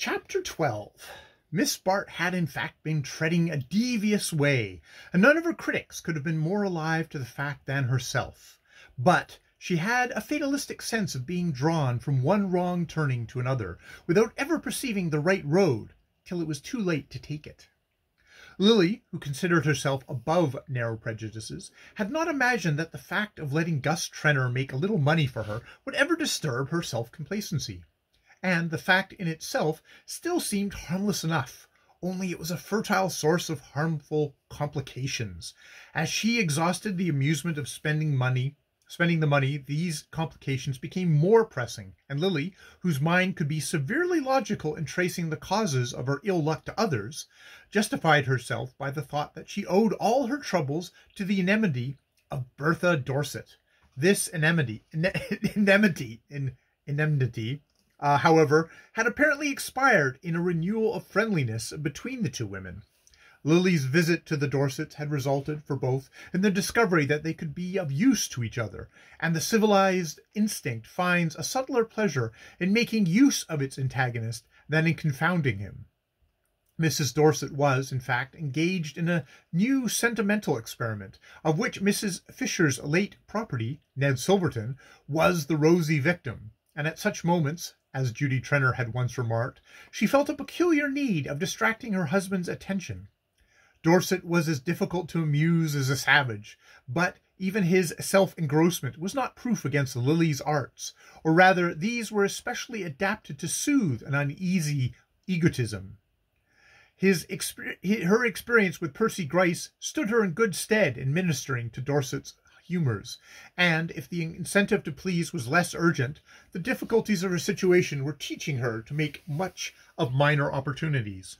Chapter 12. Miss Bart had in fact been treading a devious way, and none of her critics could have been more alive to the fact than herself. But she had a fatalistic sense of being drawn from one wrong turning to another, without ever perceiving the right road, till it was too late to take it. Lily, who considered herself above narrow prejudices, had not imagined that the fact of letting Gus Trenor make a little money for her would ever disturb her self-complacency. And the fact in itself still seemed harmless enough, only it was a fertile source of harmful complications. As she exhausted the amusement of spending the money, these complications became more pressing, and Lily, whose mind could be severely logical in tracing the causes of her ill luck to others, justified herself by the thought that she owed all her troubles to the enmity of Bertha Dorset. This enmity, however, had apparently expired in a renewal of friendliness between the two women. Lily's visit to the Dorsets had resulted, for both, in the discovery that they could be of use to each other, and the civilized instinct finds a subtler pleasure in making use of its antagonist than in confounding him. Mrs. Dorset was, in fact, engaged in a new sentimental experiment, of which Mrs. Fisher's late property, Ned Silverton, was the rosy victim, and at such moments, as Judy Trenor had once remarked, she felt a peculiar need of distracting her husband's attention. Dorset was as difficult to amuse as a savage, but even his self-engrossment was not proof against Lily's arts, or rather these were especially adapted to soothe an uneasy egotism. Her experience with Percy Gryce stood her in good stead in ministering to Dorset's humours, and if the incentive to please was less urgent, the difficulties of her situation were teaching her to make much of minor opportunities.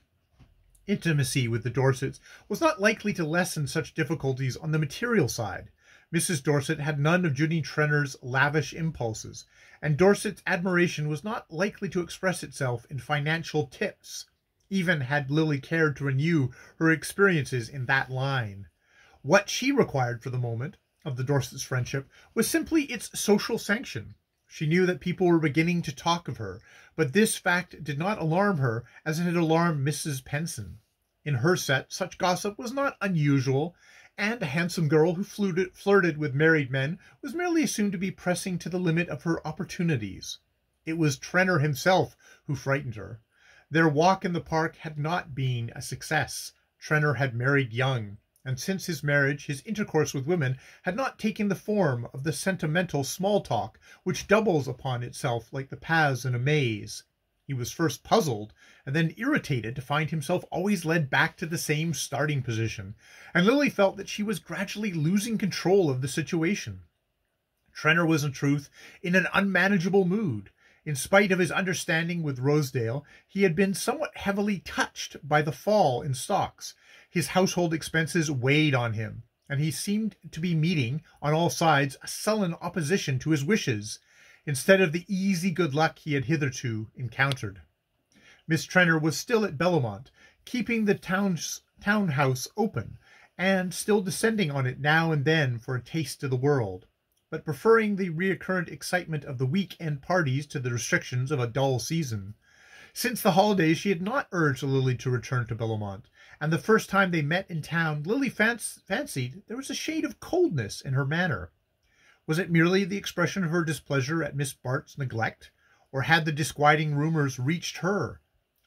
Intimacy with the Dorsets was not likely to lessen such difficulties on the material side. Mrs. Dorset had none of Judy Trenor's lavish impulses, and Dorset's admiration was not likely to express itself in financial tips, even had Lily cared to renew her experiences in that line. What she required for the moment of the Dorsets' friendship was simply its social sanction. She knew that people were beginning to talk of her, but this fact did not alarm her as it had alarmed Mrs. Penson. In her set, such gossip was not unusual, and a handsome girl who flirted with married men was merely assumed to be pressing to the limit of her opportunities. It was Trenor himself who frightened her. Their walk in the park had not been a success. Trenor had married young, and since his marriage his intercourse with women had not taken the form of the sentimental small talk which doubles upon itself like the paths in a maze. He was first puzzled and then irritated to find himself always led back to the same starting position, and Lily felt that she was gradually losing control of the situation. Trenor was in truth in an unmanageable mood. In spite of his understanding with Rosedale, he had been somewhat heavily touched by the fall in stocks. His household expenses weighed on him, and he seemed to be meeting, on all sides, a sullen opposition to his wishes, instead of the easy good luck he had hitherto encountered. Miss Trenor was still at Bellamont, keeping the townhouse open, and still descending on it now and then for a taste of the world, but preferring the recurrent excitement of the week-end parties to the restrictions of a dull season. Since the holidays she had not urged Lily to return to Bellamont, and the first time they met in town Lily fancied there was a shade of coldness in her manner. Was it merely the expression of her displeasure at Miss Bart's neglect, or had the disquieting rumours reached her?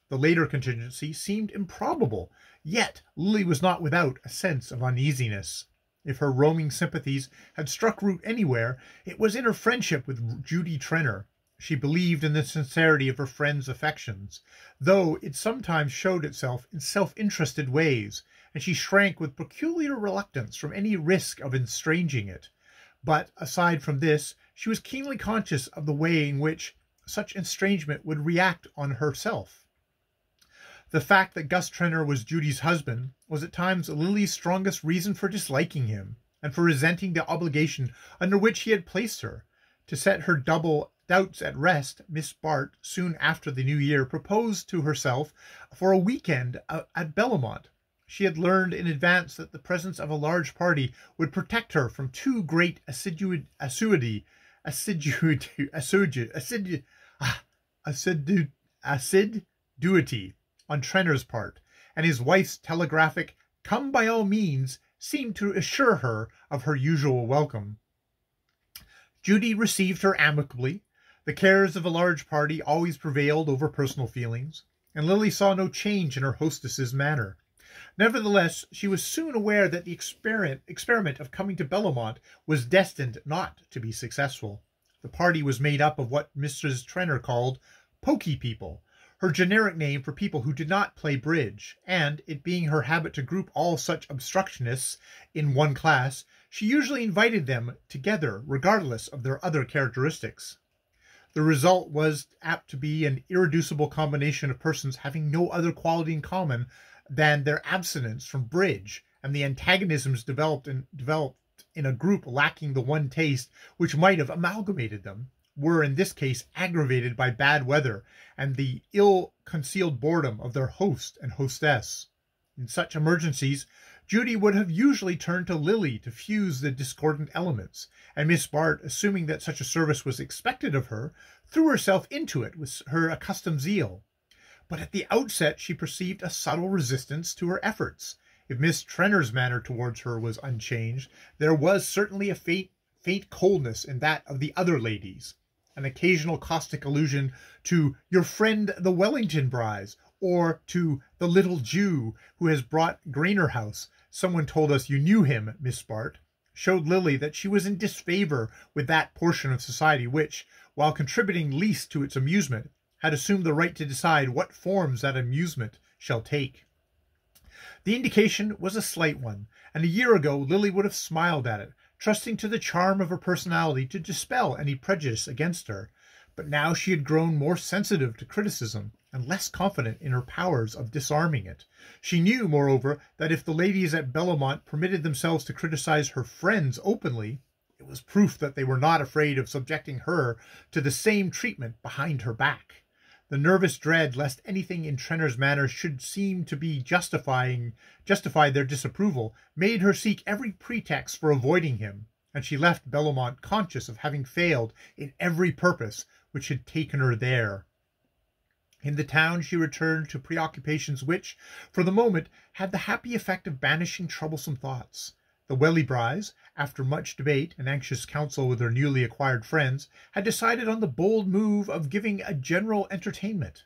The later contingency seemed improbable, yet Lily was not without a sense of uneasiness. If her roaming sympathies had struck root anywhere, it was in her friendship with Judy Trenor. She believed in the sincerity of her friend's affections, though it sometimes showed itself in self-interested ways, and she shrank with peculiar reluctance from any risk of estranging it. But, aside from this, she was keenly conscious of the way in which such estrangement would react on herself. The fact that Gus Trenor was Judy's husband was at times Lily's strongest reason for disliking him, and for resenting the obligation under which he had placed her. To set her double doubts at rest, Miss Bart, soon after the New Year, proposed to herself for a weekend at Bellamont. She had learned in advance that the presence of a large party would protect her from too great assiduity, duty on Trenner's part, and his wife's telegraphic "come by all means" seemed to assure her of her usual welcome. Judy received her amicably. The cares of a large party always prevailed over personal feelings, and Lily saw no change in her hostess's manner. Nevertheless, she was soon aware that the experiment of coming to Bellamont was destined not to be successful. The party was made up of what Mrs. Trenner called "pokey people," her generic name for people who did not play bridge, and, it being her habit to group all such obstructionists in one class, she usually invited them together regardless of their other characteristics. The result was apt to be an irreducible combination of persons having no other quality in common than their abstinence from bridge, and the antagonisms developed in a group lacking the one taste which might have amalgamated them were in this case aggravated by bad weather and the ill-concealed boredom of their host and hostess. In such emergencies, Judy would have usually turned to Lily to fuse the discordant elements, and Miss Bart, assuming that such a service was expected of her, threw herself into it with her accustomed zeal. But at the outset she perceived a subtle resistance to her efforts. If Miss Trenner's manner towards her was unchanged, there was certainly a faint coldness in that of the other ladies. An occasional caustic allusion to "your friend the Wellington Bryes," or to "the little Jew who has brought Grainer House. Someone told us you knew him, Miss Bart," showed Lily that she was in disfavour with that portion of society which, while contributing least to its amusement, had assumed the right to decide what forms that amusement shall take. The indication was a slight one, and a year ago Lily would have smiled at it, trusting to the charm of her personality to dispel any prejudice against her. But now she had grown more sensitive to criticism, and less confident in her powers of disarming it. She knew, moreover, that if the ladies at Bellamont permitted themselves to criticize her friends openly, it was proof that they were not afraid of subjecting her to the same treatment behind her back. The nervous dread lest anything in Trenner's manner should seem to be justify their disapproval made her seek every pretext for avoiding him, and she left Bellamont conscious of having failed in every purpose which had taken her there. In the town she returned to preoccupations which, for the moment, had the happy effect of banishing troublesome thoughts. The Wellybrys, after much debate and anxious counsel with their newly acquired friends, had decided on the bold move of giving a general entertainment.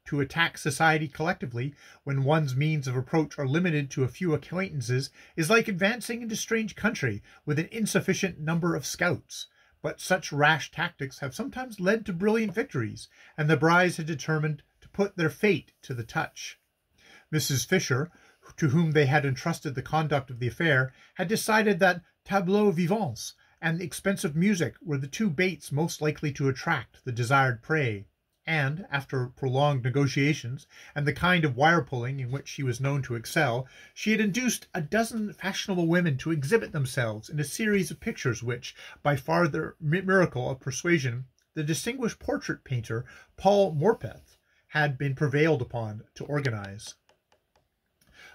To attack society collectively, when one's means of approach are limited to a few acquaintances, is like advancing into strange country with an insufficient number of scouts. But such rash tactics have sometimes led to brilliant victories, and the Brys had determined to put their fate to the touch. Mrs. Fisher, to whom they had entrusted the conduct of the affair, had decided that tableaux vivants and expensive music were the two baits most likely to attract the desired prey, and, after prolonged negotiations, and the kind of wire-pulling in which she was known to excel, she had induced a dozen fashionable women to exhibit themselves in a series of pictures which, by farther miracle of persuasion, the distinguished portrait painter Paul Mrth had been prevailed upon to organize.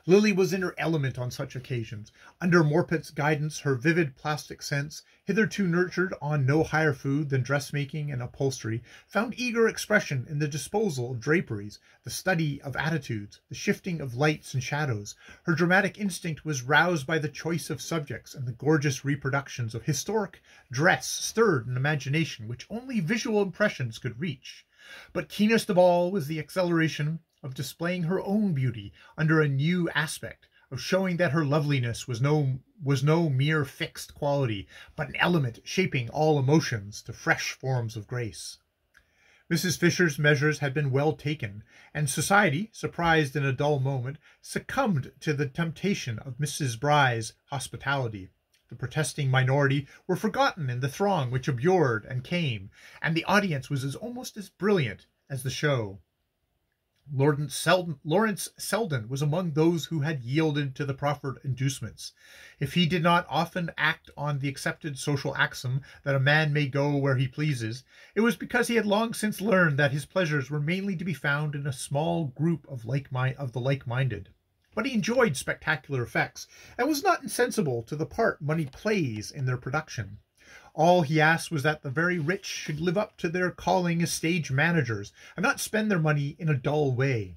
Lily was in her element on such occasions. Under Morpeth's guidance, her vivid plastic sense, hitherto nurtured on no higher food than dressmaking and upholstery, found eager expression in the disposal of draperies, the study of attitudes, the shifting of lights and shadows. Her dramatic instinct was roused by the choice of subjects, and the gorgeous reproductions of historic dress stirred an imagination which only visual impressions could reach. But keenest of all was the exhilaration of displaying her own beauty under a new aspect, of showing that her loveliness was no mere fixed quality, but an element shaping all emotions to fresh forms of grace. Mrs. Fisher's measures had been well taken, and society, surprised in a dull moment, succumbed to the temptation of Mrs. Bry's hospitality. The protesting minority were forgotten in the throng which abjured and came, and the audience was almost as brilliant as the show. Lawrence Selden was among those who had yielded to the proffered inducements. If he did not often act on the accepted social axiom that a man may go where he pleases, it was because he had long since learned that his pleasures were mainly to be found in a small group of the like-minded. But he enjoyed spectacular effects, and was not insensible to the part money plays in their production. All he asked was that the very rich should live up to their calling as stage managers and not spend their money in a dull way.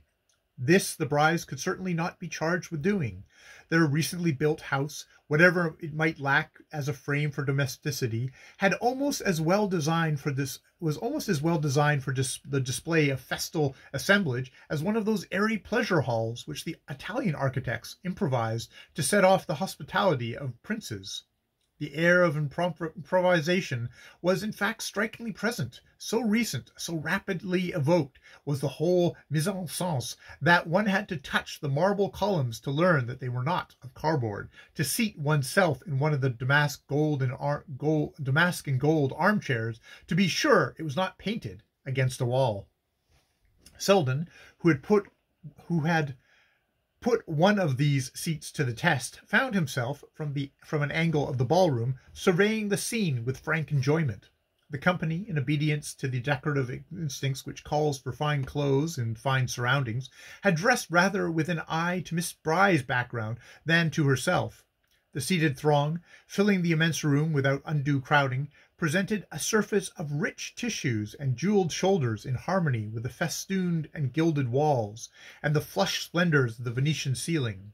This the Bryes could certainly not be charged with doing. Their recently built house, whatever it might lack as a frame for domesticity, was almost as well designed for the display of festal assemblage as one of those airy pleasure halls which the Italian architects improvised to set off the hospitality of princes. The air of improvisation was in fact strikingly present. So recent, so rapidly evoked was the whole mise en scène that one had to touch the marble columns to learn that they were not of cardboard, to seat oneself in one of the damask and gold armchairs to be sure it was not painted against a wall. Selden, who had put one of these seats to the test, found himself, from an angle of the ballroom, surveying the scene with frank enjoyment. The company, in obedience to the decorative instincts which calls for fine clothes and fine surroundings, had dressed rather with an eye to Miss Bry's background than to herself. The seated throng, filling the immense room without undue crowding, presented a surface of rich tissues and jewelled shoulders in harmony with the festooned and gilded walls, and the flushed splendours of the Venetian ceiling.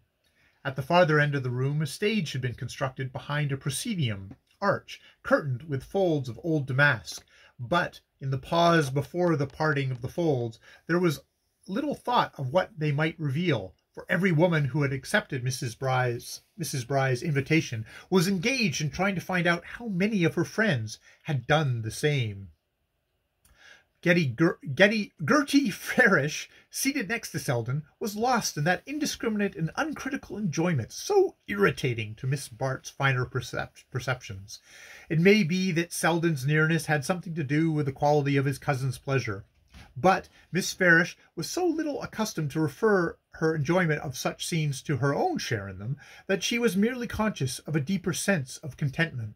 At the farther end of the room a stage had been constructed behind a proscenium arch, curtained with folds of old damask, but in the pause before the parting of the folds there was little thought of what they might reveal, for every woman who had accepted Mrs. Bry's invitation was engaged in trying to find out how many of her friends had done the same. Gertie Farish, seated next to Selden, was lost in that indiscriminate and uncritical enjoyment so irritating to Miss Bart's finer perceptions. It may be that Selden's nearness had something to do with the quality of his cousin's pleasure, but Miss Farish was so little accustomed to refer her enjoyment of such scenes to her own share in them that she was merely conscious of a deeper sense of contentment.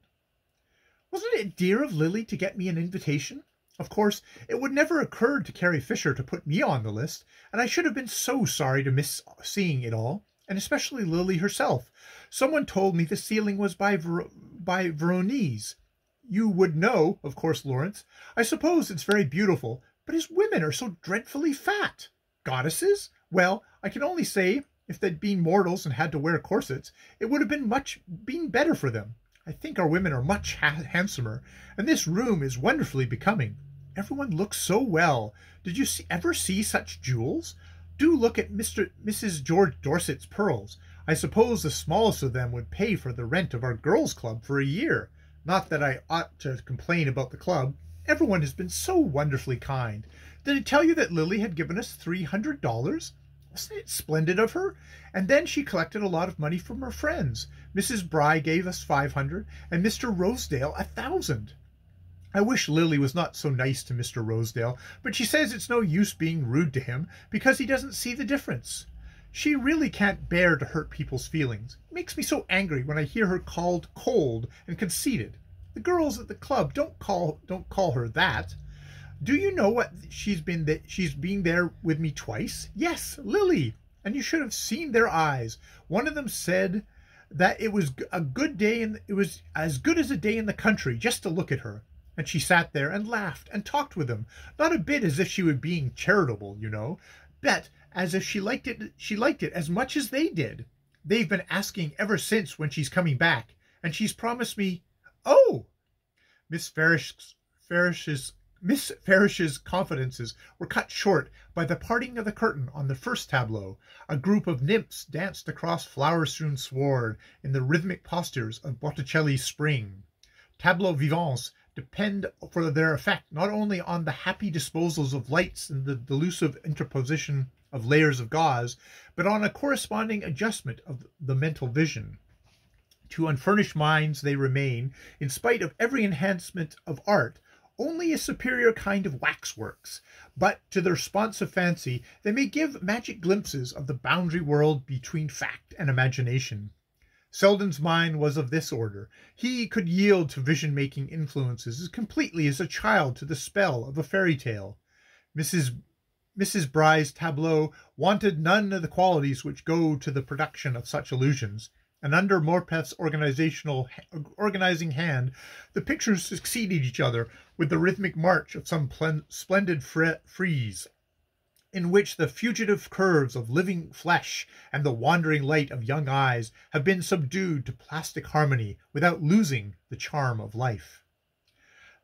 "Wasn't it dear of Lily to get me an invitation? Of course, it would never occur to Carrie Fisher to put me on the list, and I should have been so sorry to miss seeing it all, and especially Lily herself. Someone told me the ceiling was by Veronese. You would know, of course, Lawrence. I suppose it's very beautiful, but his women are so dreadfully fat. Goddesses? Well, I can only say, if they'd been mortals and had to wear corsets, it would have been better for them. I think our women are much handsomer, and this room is wonderfully becoming. Everyone looks so well. Did you ever see such jewels? Do look at Mrs. George Dorset's pearls. I suppose the smallest of them would pay for the rent of our girls' club for a year. Not that I ought to complain about the club. Everyone has been so wonderfully kind. Did I tell you that Lily had given us $300? Wasn't it splendid of her? And then she collected a lot of money from her friends. Mrs. Bry gave us $500, and Mr. Rosedale $1,000. I wish Lily was not so nice to Mr. Rosedale, but she says it's no use being rude to him, because he doesn't see the difference. She really can't bear to hurt people's feelings. It makes me so angry when I hear her called cold and conceited. The girls at the club don't call her that. Do you know what she's been there with me twice? Yes, Lily. And you should have seen their eyes. One of them said that it was a good day, and it was as good as a day in the country just to look at her. And she sat there and laughed and talked with them, not a bit as if she were being charitable, you know, but as if she liked it as much as they did. They've been asking ever since when she's coming back, and she's promised me. Oh! Miss Farish's confidences were cut short by the parting of the curtain on the first tableau. A group of nymphs danced across flower-strewn sward in the rhythmic postures of Botticelli's Spring. Tableaux vivants depend for their effect not only on the happy disposals of lights and the delusive interposition of layers of gauze, but on a corresponding adjustment of the mental vision. To unfurnished minds they remain, in spite of every enhancement of art, only a superior kind of waxworks, but to the responsive fancy they may give magic glimpses of the boundary world between fact and imagination. Selden's mind was of this order. He could yield to vision-making influences as completely as a child to the spell of a fairy tale. Mrs. Bry's tableau wanted none of the qualities which go to the production of such illusions. and under Morpeth's organizing hand, the pictures succeeded each other with the rhythmic march of some splendid frieze, in which the fugitive curves of living flesh and the wandering light of young eyes have been subdued to plastic harmony without losing the charm of life.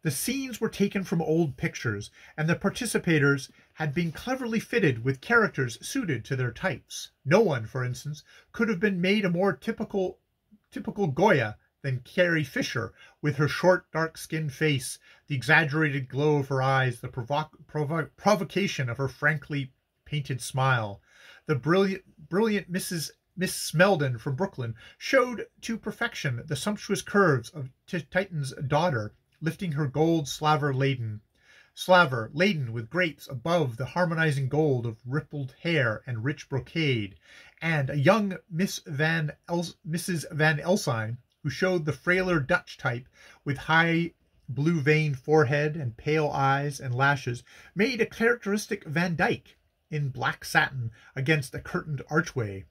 The scenes were taken from old pictures, and the participators had been cleverly fitted with characters suited to their types. No one, for instance, could have been made a more typical Goya than Carrie Fisher, with her short, dark-skinned face, the exaggerated glow of her eyes, the provocation of her frankly painted smile. The brilliant Miss Smeldon from Brooklyn showed to perfection the sumptuous curves of Titan's daughter, lifting her gold slaver laden with grapes above the harmonizing gold of rippled hair and rich brocade, and a young Mrs. Van Elsine, who showed the frailer Dutch type with high blue-veined forehead and pale eyes and lashes, made a characteristic Van Dyck in black satin against a curtained archway.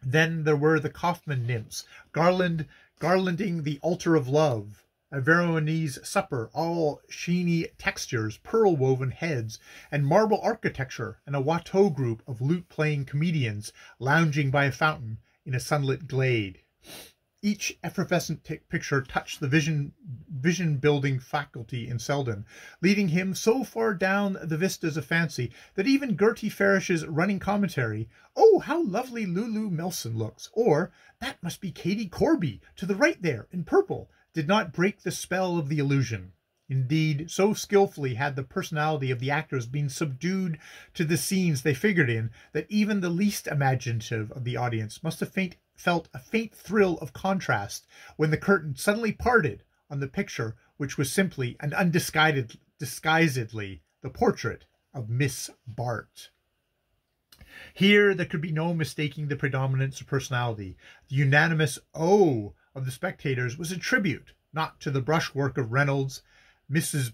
Then there were the Kaufmann nymphs, garlanding the altar of love, a Veronese supper, all sheeny textures, pearl-woven heads, and marble architecture, and a Watteau group of lute-playing comedians lounging by a fountain in a sunlit glade. Each effervescent picture touched the vision-building faculty in Selden, leading him so far down the vistas of fancy that even Gertie Farish's running commentary, "Oh, how lovely Lulu Melson looks," or "That must be Katie Corby, to the right there, in purple," did not break the spell of the illusion. Indeed, so skillfully had the personality of the actors been subdued to the scenes they figured in, that even the least imaginative of the audience must have felt a faint thrill of contrast when the curtain suddenly parted on the picture which was simply and undisguisedly the portrait of Miss Bart. Here there could be no mistaking the predominance of personality. The unanimous "Oh" of the spectators was a tribute, not to the brushwork of Reynolds' Mrs.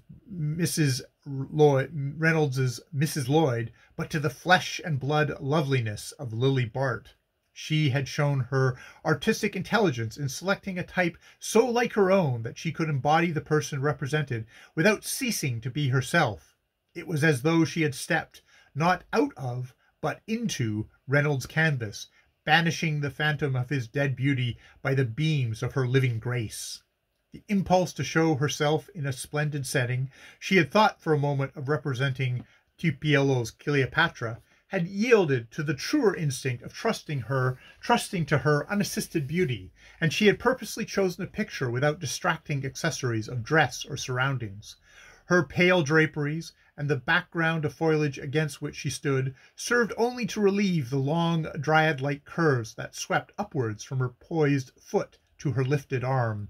Lloyd, but to the flesh and blood loveliness of Lily Bart. She had shown her artistic intelligence in selecting a type so like her own that she could embody the person represented without ceasing to be herself. It was as though she had stepped, not out of, but into Reynolds' canvas, banishing the phantom of his dead beauty by the beams of her living grace. The impulse to show herself in a splendid setting, she had thought for a moment of representing Tiepolo's Cleopatra, had yielded to the truer instinct of trusting to her unassisted beauty, and she had purposely chosen a picture without distracting accessories of dress or surroundings. Her pale draperies, and the background of foliage against which she stood, served only to relieve the long dryad-like curves that swept upwards from her poised foot to her lifted arm.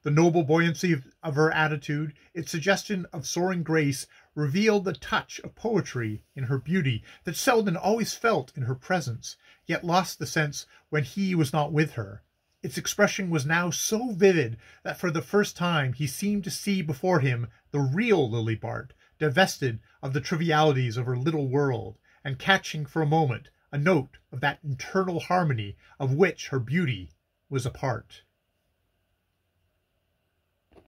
The noble buoyancy of her attitude, its suggestion of soaring grace, revealed the touch of poetry in her beauty that Selden always felt in her presence, yet lost the sense when he was not with her. Its expression was now so vivid that for the first time he seemed to see before him the real Lily Bart, divested of the trivialities of her little world, and catching for a moment a note of that internal harmony of which her beauty was a part.